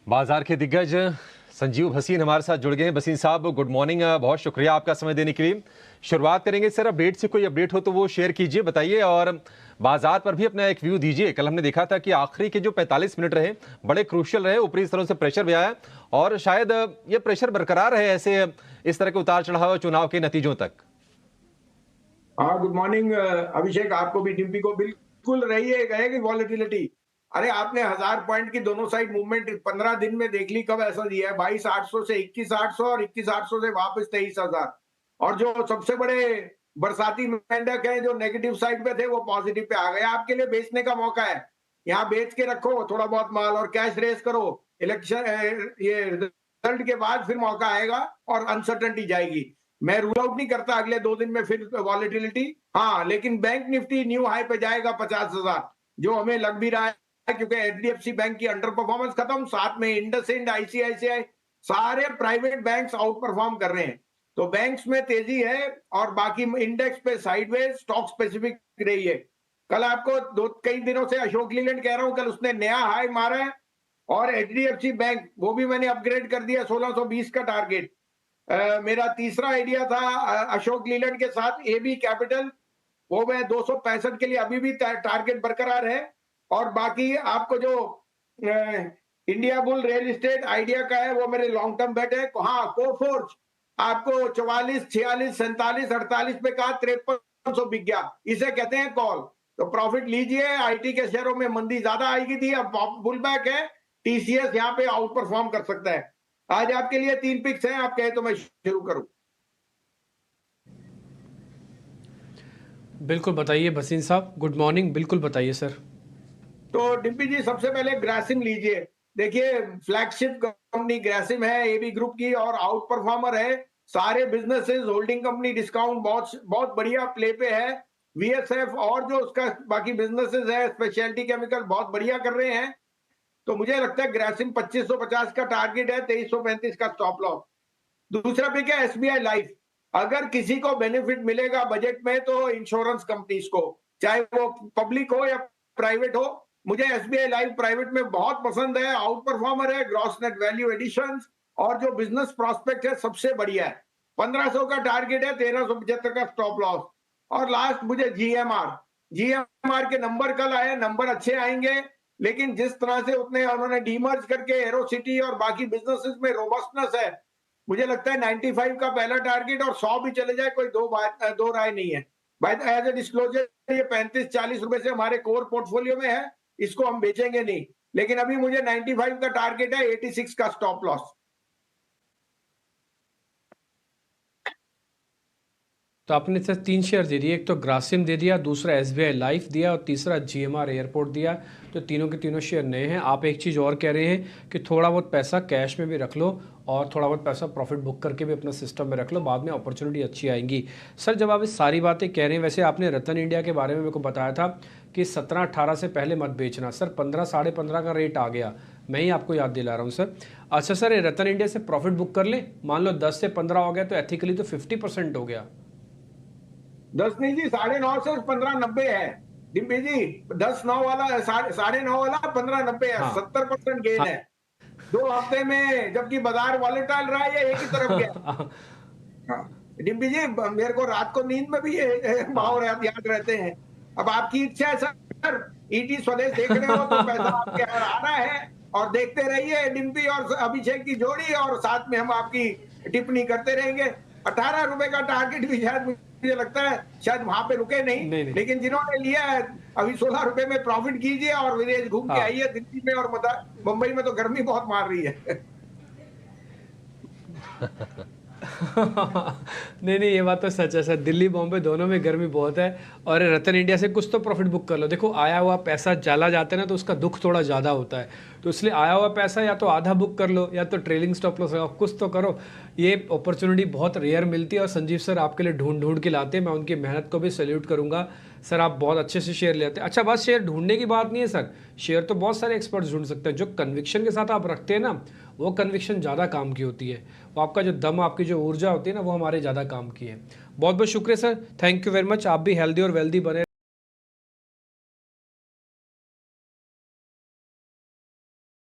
बाजार के दिग्गज संजीव भसीन हमारे साथ जुड़ गए हैं। भसीन साहब, गुड मॉर्निंग, बहुत शुक्रिया आपका समय देने के लिए। शुरुआत करेंगे सर, अपडेट से, कोई अपडेट हो तो वो शेयर कीजिए, बताइए और बाजार पर भी अपना एक व्यू दीजिए। कल हमने देखा था कि आखिरी के जो 45 मिनट रहे बड़े क्रूशियल रहे, ऊपरी स्तरों से प्रेशर भी आया और शायद ये प्रेशर बरकरार रहे ऐसे इस तरह के उतार चढ़ाव चुनाव के नतीजों तक। हाँ, गुड मॉर्निंग अभिषेक, आपको भी, डिम्पी को। बिल्कुल रही है रहेगी वॉलेटिलिटी। अरे आपने 1000 पॉइंट की दोनों साइड मूवमेंट 15 दिन में देख ली। कब ऐसा दिया है? 22,800 से 21,800 और 21,800 से वापस 23,000। और जो सबसे बड़े बरसाती मेंढक हैं जो नेगेटिव साइड पे थे वो पॉजिटिव पे आ गए। आपके लिए बेचने का मौका है। यहाँ बेच के रखो थोड़ा बहुत माल और कैश रेस करो। इलेक्शन ये रिजल्ट के बाद फिर मौका आएगा और अनसर्टेनिटी जाएगी। मैं रूल आउट नहीं करता अगले 2 दिन में फिर वॉलेटिलिटी। हाँ, लेकिन बैंक निफ्टी न्यू हाई पे जाएगा 50,000, जो हमें लग भी रहा है, क्योंकि एचडीएफसी बैंक की अंडर परफॉर्मेंस खत्म, साथ में इंडसइंड, आईसीआईसीआई, सारे प्राइवेट बैंक्स आउट परफॉर्म कर रहे हैं। तो बैंक्स में तेजी है और बाकी इंडेक्स पे साइडवेज, स्टॉक स्पेसिफिक रही है। कल आपको कई दिनों से अशोक लीलैंड कह रहा हूं, कल उसने नया हाई मारा है। और एचडीएफसी बैंक वो भी मैंने अपग्रेड कर दिया, 1620 का टारगेट। मेरा तीसरा आइडिया था अशोक लीलैंड के साथ एबी कैपिटल, वो मैं 265 के लिए अभी भी टारगेट बरकरार है। और बाकी आपको जो India bull real estate idea का है वो मेरे लॉन्ग टर्म बेट है। हाँ, कोफोर्ज आपको 44, 46, 47, 48 पे कहा, 5300 बिक गया। इसे कहते हैं कॉल। तो प्रॉफिट लीजिए। आईटी के शेयरों में मंदी ज्यादा आएगी थी, अब बुल बैक है। टीसीएस यहाँ पे आउट परफॉर्म कर सकता है। आज आपके लिए 3 पिक्स हैं, आप कहे तो मैं शुरू करूं। बिल्कुल बताइए भसीन साहब, गुड मॉर्निंग। बिल्कुल बताइए सर। तो डिम्पी जी, सबसे पहले ग्रासिम लीजिए। देखिए, फ्लैगशिप कंपनी ग्रासिम है एबी ग्रुप की और आउट परफॉर्मर है। सारे बिजनेसेस, होल्डिंग कंपनी, डिस्काउंट बहुत बहुत बढ़िया प्ले पे है। वीएसएफ और जो उसका बाकी बिजनेसेस है, स्पेशलिटी केमिकल, बहुत बढ़िया कर रहे हैं। तो मुझे लगता है ग्रासिम 2550 का टारगेट है, 2335 का स्टॉप लॉस। दूसरा पिक है एसबीआई लाइफ। अगर किसी को बेनिफिट मिलेगा बजट में तो इंश्योरेंस कंपनीज को, चाहे वो पब्लिक हो या प्राइवेट हो। मुझे एसबीआई लाइफ प्राइवेट में बहुत पसंद है। आउट परफॉर्मर है, ग्रॉस नेट वैल्यू एडिशन और जो बिजनेस प्रोस्पेक्ट है सबसे बढ़िया है। 1500 का टारगेट है, 1375 का स्टॉप लॉस। और लास्ट मुझे जीएमआर, जीएमआर के नंबर कल आए, नंबर अच्छे आएंगे। लेकिन जिस तरह से उन्होंने डीमर्ज करके एरोसिटी और बाकी बिजनेसेस में रोबस्टनेस है, मुझे लगता है 95 का पहला टारगेट और 100 भी चले जाए, कोई दो राय नहीं है। भाई एज ए डिस्क्लोजर, ये 35-40 रुपए से हमारे कोर पोर्टफोलियो में है, इसको हम बेचेंगे नहीं। लेकिन अभी मुझे 95 का टारगेट है, 86 का स्टॉप लॉस। तो आपने सर 3 शेयर दे दिए, एक तो ग्रासिम दे दिया, दूसरा एसबीआई लाइफ दिया और तीसरा जीएमआर एयरपोर्ट दिया। तो तीनों के तीनों शेयर नए हैं। आप एक चीज़ और कह रहे हैं कि थोड़ा बहुत पैसा कैश में भी रख लो और थोड़ा बहुत पैसा प्रॉफिट बुक करके भी अपना सिस्टम में रख लो, बाद में अपॉर्चुनिटी अच्छी आएंगी। सर, जब आप इस सारी बातें कह रहे हैं, वैसे आपने रतन इंडिया के बारे में मेरे को बताया था कि 17-18 से पहले मत बेचना। सर 15, 15.5 का रेट आ गया, मैं ही आपको याद दिला रहा हूँ सर। अच्छा सर, ये रतन इंडिया से प्रॉफिट बुक कर ले, मान लो 10 से 15 हो गया तो एथिकली तो 50% हो गया। 10 नहीं जी, 9.5 से 15.90 है डिम्पी जी। 10-9 वाला 9.5 वाला 15.90 है, हाँ 70% गेन हाँ। है 2 हफ्ते में, जबकि बाजार वॉलेटाइल रहा है, एक ही तरफ गया। हाँ, डिम्पी जी, मेरे को रात को नींद में भी ये भाव हाँ याद रहते हैं। अब आपकी इच्छा है सर, ईटी स्वदेश देख रहे हो तो पैसा आपके यहाँ आ रहा है और देखते रहिए डिम्पी और अभिषेक की जोड़ी, और साथ में हम आपकी टिप्पणी करते रहेंगे। 18 रुपए का टारगेट भी शायद, मुझे लगता है शायद वहां पे रुके नहीं, नहीं नहीं। लेकिन जिन्होंने लिया है अभी 16 रुपए में प्रॉफिट कीजिए और विदेश घूम के हाँ आइए। दिल्ली में और मुंबई में तो गर्मी बहुत मार रही है। नहीं नहीं, ये बात तो सच है सर, दिल्ली बॉम्बे दोनों में गर्मी बहुत है। और रतन इंडिया से कुछ तो प्रॉफिट बुक कर लो। देखो, आया हुआ पैसा चला जाता है ना तो उसका दुख थोड़ा ज़्यादा होता है, तो इसलिए आया हुआ पैसा या तो आधा बुक कर लो या तो ट्रेलिंग स्टॉप लॉस लगाओ, कुछ तो करो। ये अपॉर्चुनिटी बहुत रेयर मिलती है और संजीव सर आपके लिए ढूंढ ढूंढ के लाते हैं। मैं उनकी मेहनत को भी सैल्यूट करूंगा सर, आप बहुत अच्छे से शेयर लेते हैं। अच्छा, बस शेयर ढूंढने की बात नहीं है सर, शेयर तो बहुत सारे एक्सपर्ट्स ढूंढ सकते हैं। जो कन्विक्शन के साथ आप रखते हैं ना, वो कन्विक्शन ज़्यादा काम की होती है। वो आपका जो दम, आपकी जो ऊर्जा होती है ना, वो हमारे ज़्यादा काम की है। बहुत बहुत शुक्रिया sir, thank you very much. आप भी हेल्दी और वेल्दी बने।